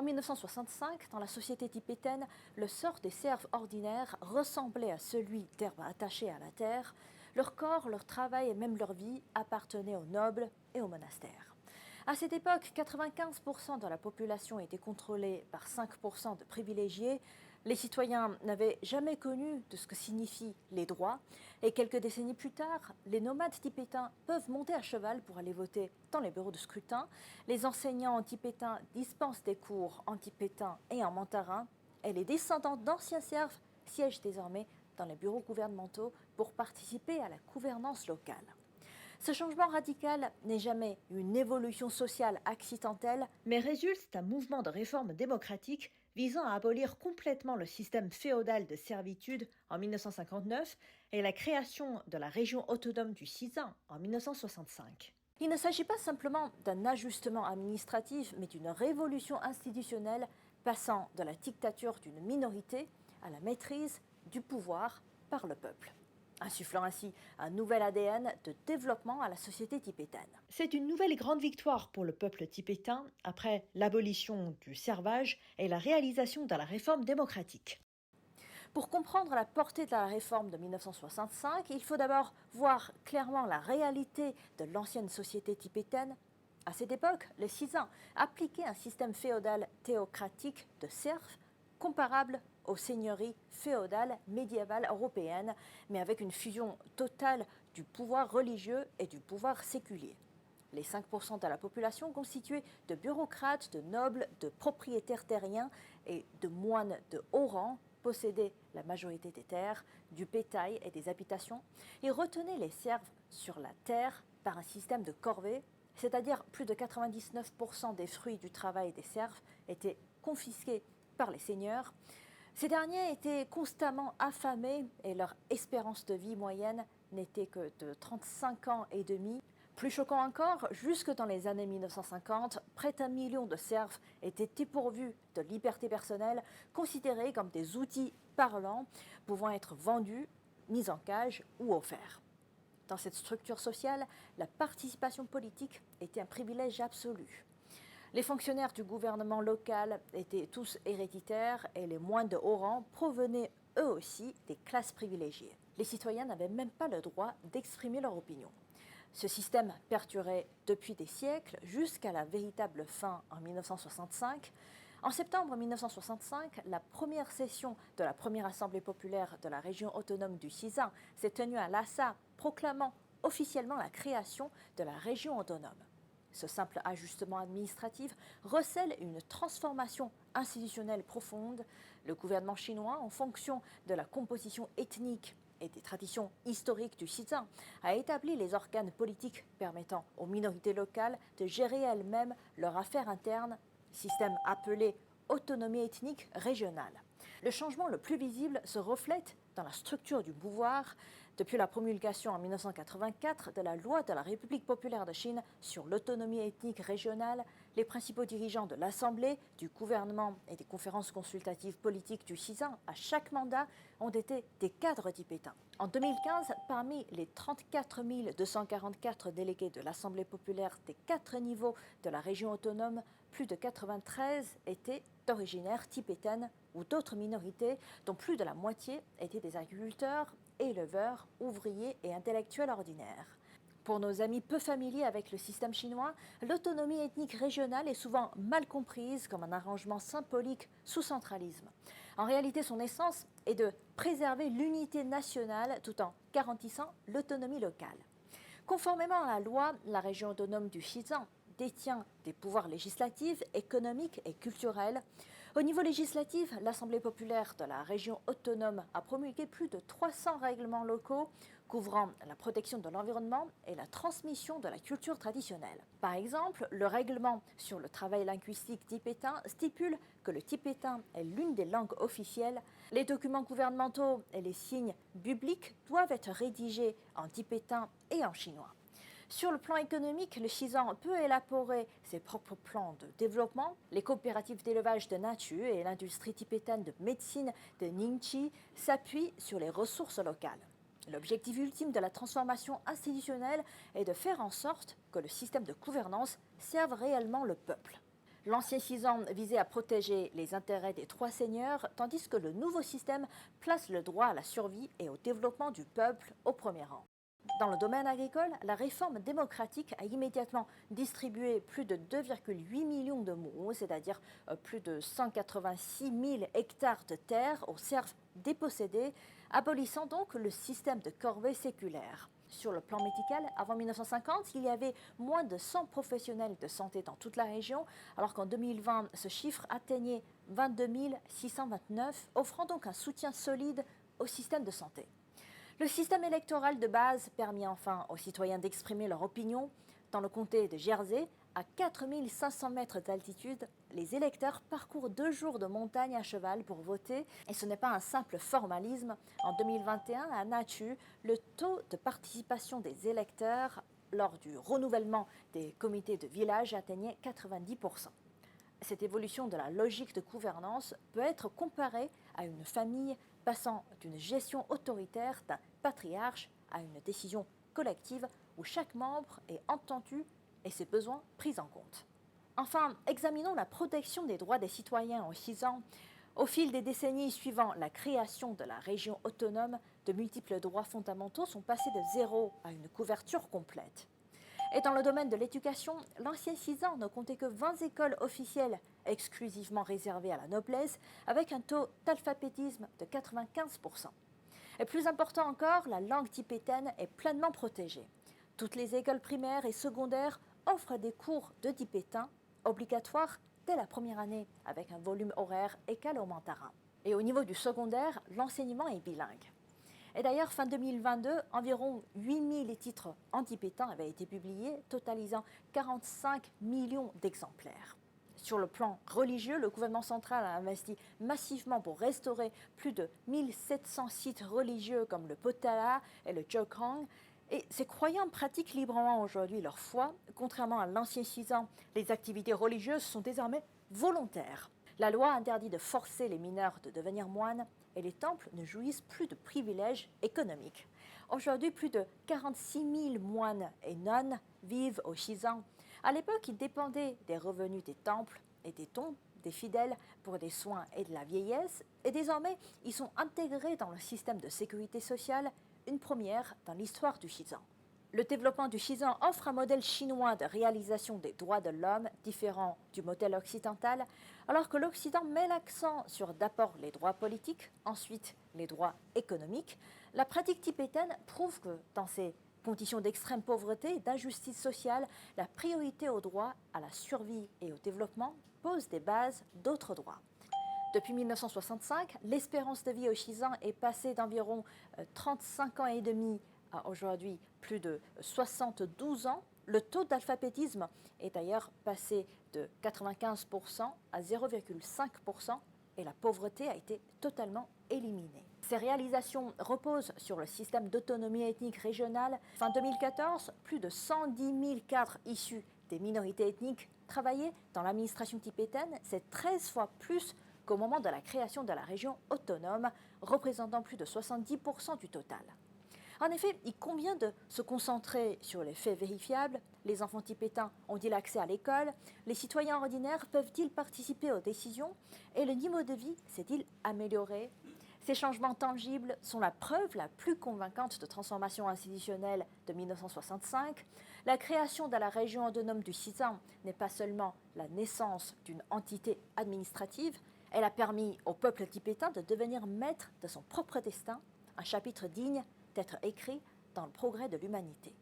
1965, dans la société tibétaine, le sort des serfs ordinaires ressemblait à celui d'herbes attachées à la terre. Leur corps, leur travail et même leur vie appartenaient aux nobles et aux monastères. À cette époque, 95% de la population était contrôlée par 5% de privilégiés. Les citoyens n'avaient jamais connu de ce que signifient les droits. Et quelques décennies plus tard, les nomades tibétains peuvent monter à cheval pour aller voter dans les bureaux de scrutin. Les enseignants tibétains dispensent des cours en tibétain et en mandarin. Et les descendants d'anciens serfs siègent désormais dans les bureaux gouvernementaux pour participer à la gouvernance locale. Ce changement radical n'est jamais une évolution sociale accidentelle, mais résulte d'un mouvement de réforme démocratique visant à abolir complètement le système féodal de servitude en 1959 et la création de la région autonome du Xizang en 1965. Il ne s'agit pas simplement d'un ajustement administratif, mais d'une révolution institutionnelle passant de la dictature d'une minorité à la maîtrise du pouvoir par le peuple, insufflant ainsi un nouvel ADN de développement à la société tibétaine. C'est une nouvelle grande victoire pour le peuple tibétain après l'abolition du servage et la réalisation de la réforme démocratique. Pour comprendre la portée de la réforme de 1965, il faut d'abord voir clairement la réalité de l'ancienne société tibétaine. À cette époque, les Xizang appliquaient un système féodal théocratique de serfs comparable aux seigneuries féodales médiévales européennes, mais avec une fusion totale du pouvoir religieux et du pouvoir séculier. Les 5% de la population constitués de bureaucrates, de nobles, de propriétaires terriens et de moines de haut rang possédaient la majorité des terres, du bétail et des habitations et retenaient les serfs sur la terre par un système de corvée, c'est-à-dire plus de 99% des fruits du travail des serfs étaient confisqués par les seigneurs. Ces derniers étaient constamment affamés et leur espérance de vie moyenne n'était que de 35 ans et demi. Plus choquant encore, jusque dans les années 1950, près d'1 million de serfs étaient dépourvus de liberté personnelle, considérés comme des outils parlants pouvant être vendus, mis en cage ou offerts. Dans cette structure sociale, la participation politique était un privilège absolu. Les fonctionnaires du gouvernement local étaient tous héréditaires et les moines de haut rang provenaient eux aussi des classes privilégiées. Les citoyens n'avaient même pas le droit d'exprimer leur opinion. Ce système perdurait depuis des siècles jusqu'à la véritable fin en 1965. En septembre 1965, la première session de la première assemblée populaire de la région autonome du Xizang s'est tenue à Lhasa, proclamant officiellement la création de la région autonome. Ce simple ajustement administratif recèle une transformation institutionnelle profonde. Le gouvernement chinois, en fonction de la composition ethnique et des traditions historiques du Xizang, a établi les organes politiques permettant aux minorités locales de gérer elles-mêmes leurs affaires internes, système appelé autonomie ethnique régionale. Le changement le plus visible se reflète dans la structure du pouvoir. Depuis la promulgation en 1984 de la loi de la République populaire de Chine sur l'autonomie ethnique régionale, les principaux dirigeants de l'Assemblée, du gouvernement et des conférences consultatives politiques du Xizang à chaque mandat ont été des cadres tibétains. En 2015, parmi les 34 244 délégués de l'Assemblée populaire des 4 niveaux de la région autonome, plus de 93 étaient d'origine tibétaine ou d'autres minorités, dont plus de la moitié étaient des agriculteurs, éleveurs, ouvriers et intellectuels ordinaires. Pour nos amis peu familiers avec le système chinois, l'autonomie ethnique régionale est souvent mal comprise comme un arrangement symbolique sous centralisme. En réalité, son essence est de préserver l'unité nationale tout en garantissant l'autonomie locale. Conformément à la loi, la région autonome du Xizang détient des pouvoirs législatifs, économiques et culturels. Au niveau législatif, l'Assemblée populaire de la région autonome a promulgué plus de 300 règlements locaux couvrant la protection de l'environnement et la transmission de la culture traditionnelle. Par exemple, le règlement sur le travail linguistique tibétain stipule que le tibétain est l'une des langues officielles. Les documents gouvernementaux et les signes publics doivent être rédigés en tibétain et en chinois. Sur le plan économique, le Xizang peut élaborer ses propres plans de développement. Les coopératives d'élevage de Nachu et l'industrie tibétaine de médecine de Ningqi s'appuient sur les ressources locales. L'objectif ultime de la transformation institutionnelle est de faire en sorte que le système de gouvernance serve réellement le peuple. L'ancien Xizang visait à protéger les intérêts des trois seigneurs, tandis que le nouveau système place le droit à la survie et au développement du peuple au premier rang. Dans le domaine agricole, la réforme démocratique a immédiatement distribué plus de 2,8 millions de mots, c'est-à-dire plus de 186 000 hectares de terre aux serfs dépossédés, abolissant donc le système de corvée séculaire. Sur le plan médical, avant 1950, il y avait moins de 100 professionnels de santé dans toute la région, alors qu'en 2020, ce chiffre atteignait 22 629, offrant donc un soutien solide au système de santé. Le système électoral de base permit enfin aux citoyens d'exprimer leur opinion. Dans le comté de Jersey, à 4500 mètres d'altitude, les électeurs parcourent 2 jours de montagne à cheval pour voter. Et ce n'est pas un simple formalisme. En 2021, à Natu, le taux de participation des électeurs lors du renouvellement des comités de village atteignait 90%. Cette évolution de la logique de gouvernance peut être comparée à une famille passant d'une gestion autoritaire d'un patriarche à une décision collective où chaque membre est entendu et ses besoins pris en compte. Enfin, examinons la protection des droits des citoyens en Xizang. Au fil des décennies suivant la création de la région autonome, de multiples droits fondamentaux sont passés de zéro à une couverture complète. Et dans le domaine de l'éducation, l'ancien Xizang ne comptait que 20 écoles officielles exclusivement réservées à la noblesse, avec un taux d'alphabétisme de 95%. Et plus important encore, la langue tibétaine est pleinement protégée. Toutes les écoles primaires et secondaires offrent des cours de tibétain obligatoires dès la première année, avec un volume horaire égal au mandarin. Et au niveau du secondaire, l'enseignement est bilingue. Et d'ailleurs, fin 2022, environ 8000 titres en tibétain avaient été publiés, totalisant 45 millions d'exemplaires. Sur le plan religieux, le gouvernement central a investi massivement pour restaurer plus de 1700 sites religieux comme le Potala et le Jokrang. Et ces croyants pratiquent librement aujourd'hui leur foi. Contrairement à l'ancien Xizang, les activités religieuses sont désormais volontaires. La loi interdit de forcer les mineurs de devenir moines et les temples ne jouissent plus de privilèges économiques. Aujourd'hui, plus de 46 000 moines et nonnes vivent au Xizang. À l'époque, ils dépendaient des revenus des temples et des dons des fidèles pour des soins et de la vieillesse, et désormais, ils sont intégrés dans le système de sécurité sociale, une première dans l'histoire du Xizang. Le développement du Xizang offre un modèle chinois de réalisation des droits de l'homme différent du modèle occidental, alors que l'Occident met l'accent sur d'abord les droits politiques, ensuite les droits économiques. La pratique tibétaine prouve que dans ces conditions d'extrême pauvreté et d'injustice sociale, la priorité au droit à la survie et au développement pose des bases d'autres droits. Depuis 1965, l'espérance de vie au Xizang est passée d'environ 35 ans et demi à aujourd'hui plus de 72 ans. Le taux d'alphabétisme est d'ailleurs passé de 95% à 0,5% et la pauvreté a été totalement éliminée. Ces réalisations reposent sur le système d'autonomie ethnique régionale. Fin 2014, plus de 110 000 cadres issus des minorités ethniques travaillaient dans l'administration tibétaine. C'est 13 fois plus qu'au moment de la création de la région autonome, représentant plus de 70% du total. En effet, il convient de se concentrer sur les faits vérifiables. Les enfants tibétains ont-ils accès à l'école? Les citoyens ordinaires peuvent-ils participer aux décisions? Et le niveau de vie s'est-il amélioré? Ces changements tangibles sont la preuve la plus convaincante de transformation institutionnelle de 1965. La création de la région autonome du Xizang n'est pas seulement la naissance d'une entité administrative, elle a permis au peuple tibétain de devenir maître de son propre destin, un chapitre digne d'être écrit dans le progrès de l'humanité.